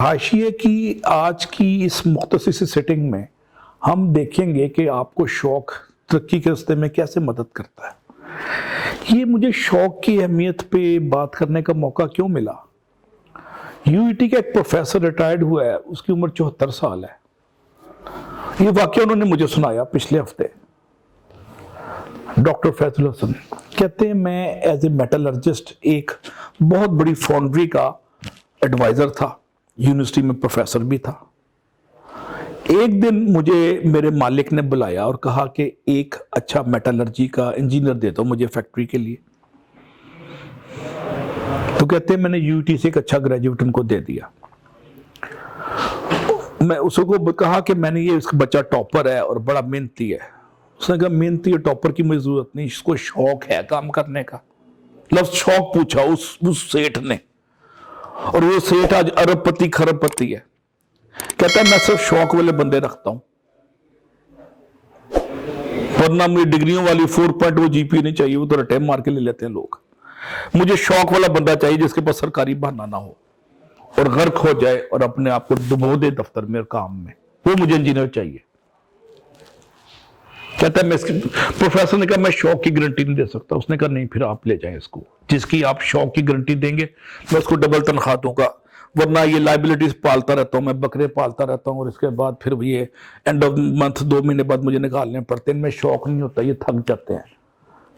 हाशिए की आज की इस मुख्तसर सी सेटिंग में हम देखेंगे कि आपको शौक तरक्की के रास्ते में कैसे मदद करता है। ये मुझे शौक की अहमियत पे बात करने का मौका क्यों मिला। यूईटी का एक प्रोफेसर रिटायर्ड हुआ है, उसकी उम्र 74 साल है। ये वाकया उन्होंने मुझे सुनाया पिछले हफ्ते। डॉक्टर फैजल हसन कहते हैं, मैं एज ए मेटलर्जिस्ट एक बहुत बड़ी फाउंड्री का एडवाइजर था, यूनिवर्सिटी में प्रोफेसर भी था। एक दिन मुझे मेरे मालिक ने बुलाया और कहा कि एक अच्छा मेटलर्जी का इंजीनियर दे दो मुझे फैक्ट्री के लिए। तो कहते हैं मैंने यूटी से एक अच्छा ग्रेजुएट उनको दे दिया। मैं उसको कहा कि मैंने ये इसका बच्चा टॉपर है और बड़ा मेहनती है। उसने कहा मेहनती और टॉपर की मुझे जरूरत नहीं, इसको शौक है काम करने का। लफ्ज शौक पूछा उस सेठ ने, और वो सेठ आज अरबपति खरबपति है। कहता है मैं सिर्फ शौक वाले बंदे रखता हूं, वरना मुझे डिग्रियों वाली 4 वो जीपी नहीं चाहिए, वो तो रटे मार के ले लेते हैं लोग। मुझे शौक वाला बंदा चाहिए जिसके पास सरकारी बहाना ना हो और गर्क हो जाए और अपने आप को डुबो दे दफ्तर में और काम में, वो मुझे इंजीनियर चाहिए। कहता है मैं प्रोफेसर ने कहा मैं शौक की गारंटी नहीं दे सकता। उसने कहा नहीं, फिर आप ले जाएं इसको, जिसकी आप शौक की गारंटी देंगे मैं उसको डबल तनख्वाह दूंगा, वरना ये लाइबिलिटीज पालता रहता हूं, मैं बकरे पालता रहता हूं और इसके बाद फिर ये एंड ऑफ मंथ 2 महीने बाद मुझे निकालने पड़ते हैं। इनमें शौक नहीं होता, ये थक जाते हैं,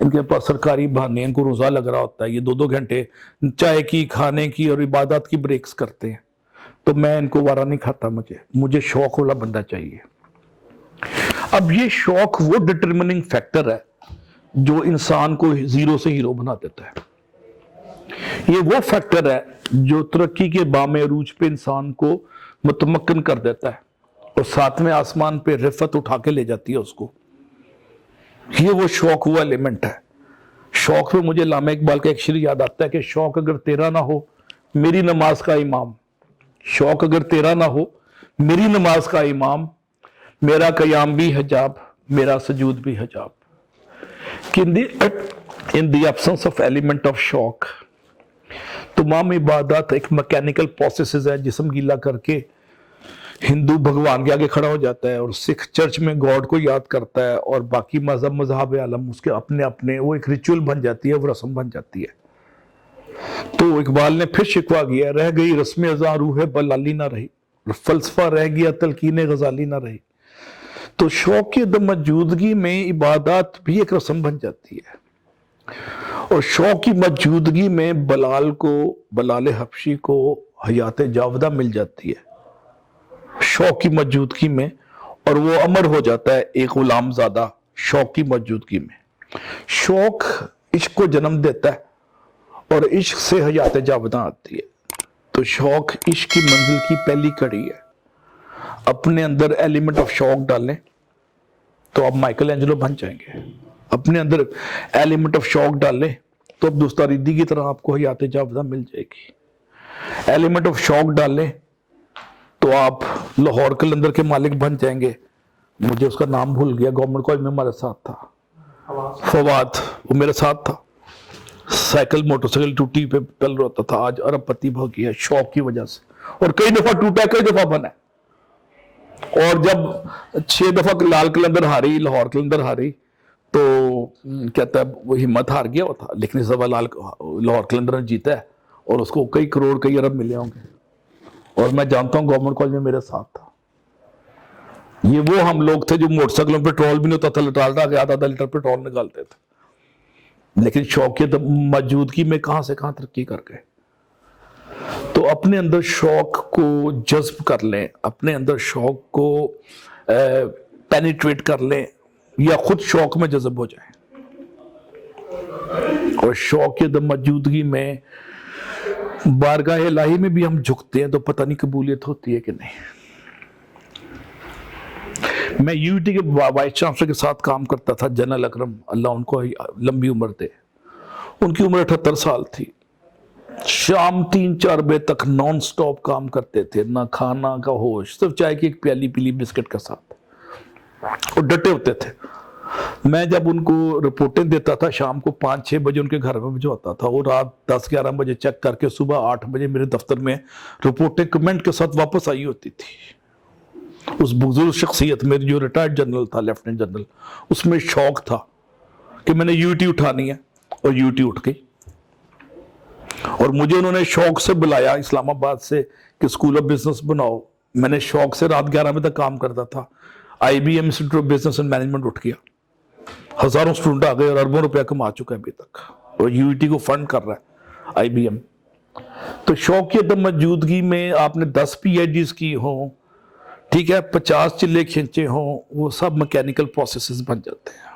इनके पास सरकारी बहाने, इनको रोजा लग रहा होता है, ये 2-2 घंटे चाय की, खाने की और इबादत की ब्रेक्स करते हैं। तो मैं इनको वारा नहीं खाता, मुझे शौक वाला बंदा चाहिए। अब ये शौक वो डिटरमिनिंग फैक्टर है जो इंसान को जीरो से हीरो बना देता है। ये वो फैक्टर है जो तरक्की के बामे अरूज पे इंसान को मुतमक्कन कर देता है और सातवें आसमान पे रिफत उठा के ले जाती है उसको। ये वो शौक हुआ एलिमेंट है। शौक पे मुझे लामा इकबाल का एक शेर याद आता है कि शौक अगर तेरा ना हो मेरी नमाज का इमाम, शौक अगर तेरा ना हो मेरी नमाज का इमाम, मेरा कयाम भी हिजाब, मेरा सजूद भी हिजाब। In the absence of element of शौक, तमाम इबादत एक मैकेनिकल प्रोसेस है। जिस्म गीला करके हिंदू भगवान के आगे खड़ा हो जाता है और सिख चर्च में गॉड को याद करता है और बाकी मजहब आलम उसके अपने अपने, वो एक रिचुअल बन जाती है, वो रस्म बन जाती है। तो इकबाल ने फिर शिकवा किया, रह गई रस्म अज़ां रूह बलाली ना रही, फलसफा रह गया तलकीन गजाली ना रही। तो शौक की मौजूदगी में इबादत भी एक रस्म बन जाती है और शौक की मौजूदगी में बलाल हबशी को हयात जावदा मिल जाती है शौक की मौजूदगी में, और वो अमर हो जाता है एक गुलाम ज़ादा शौक की मौजूदगी में। शौक इश्क को जन्म देता है और इश्क से हयात जावदा आती है। तो शौक इश्क की मंजिल की पहली कड़ी है। अपने अंदर एलिमेंट ऑफ शौक डालें तो आप माइकल एंजेलो बन जाएंगे। अपने अंदर एलिमेंट ऑफ शौक डालें तो अब दोस्तारिदी की तरह आपको हयात जावदा मिल जाएगी। एलिमेंट ऑफ शौक डालें तो आप लाहौर कलंदर के मालिक बन जाएंगे। मुझे उसका नाम भूल गया, गवर्नमेंट कॉलेज में हमारे साथ था, फवाद, वो मेरे साथ था। साइकिल मोटरसाइकिल टूटी पे पल रोता था, आज अरबपति हो गया शौक की वजह से, और कई दफा टूटा कई दफा बना। और जब 6 दफा लाल कलंदर हारी, लाहौर कलंदर हारी, तो कहता है वो हिम्मत हार गया वो था, लेकिन इस दफा लाहौर कलंदर ने जीता है और उसको कई करोड़ कई अरब मिले होंगे। और मैं जानता हूं गवर्नमेंट कॉलेज में मेरे साथ था। ये वो हम लोग थे जो मोटरसाइकिलों में पेट्रोल भी नहीं होता था, डालता के आधा लीटर पेट्रोल निकालते थे, लेकिन शौक की मौजूदगी में कहां से कहां तरक्की कर गए। तो अपने अंदर शौक को जज्ब कर लें, अपने अंदर शौक को पेनिट्रेट कर लें या खुद शौक में जज्ब हो जाए। और शौक की मौजूदगी में बारगाह इलाही में भी हम झुकते हैं तो पता नहीं कबूलियत होती है कि नहीं। मैं यूटी के वाइस चांसलर के साथ काम करता था, जनरल अकरम, अल्लाह उनको लंबी उम्र दे। उनकी उम्र 78 साल थी। शाम 3-4 बजे तक नॉन स्टॉप काम करते थे, ना खाना का होश, सिर्फ चाय की एक प्याली पीली बिस्किट के साथ, और डटे होते थे। میں جب ان کو رپورٹیں دیتا تھا شام کو 5-6 بجے ان کے گھر میں بھجواتا تھا، وہ رات 10-11 بجے چیک کر کے صبح 8 بجے میرے دفتر میں رپورٹیں کمنٹ کے ساتھ واپس آئی ہوتی تھی۔ اس بزرگ شخصیت میں جو ریٹائرڈ جنرل تھا، لیفٹیننٹ جنرل، اس میں شوق تھا کہ میں نے یوٹی اٹھانی ہے، اور یوٹی اٹھ گئی۔ اور مجھے انہوں نے شوق سے بلایا اسلام آباد سے کہ اسکول آف بزنس بناؤ، میں نے شوق سے رات 11 بجے تک کام کرتا تھا۔ I B M institute of business and management اٹھ گیا، ہزاروں اسٹوڈنٹ آ گئے اور اربوں روپیہ کما چکا ہے ابھی تک، اور یو ٹی کو فنڈ کر رہا ہے آئی بی ایم۔ تو شوق کی عدم موجودگی میں آپ نے 10 پی ایچ ڈیز کی ہوں، ٹھیک ہے، 50 چلے کھینچے ہوں، وہ سب میکینیکل پروسیسز بن جاتے ہیں۔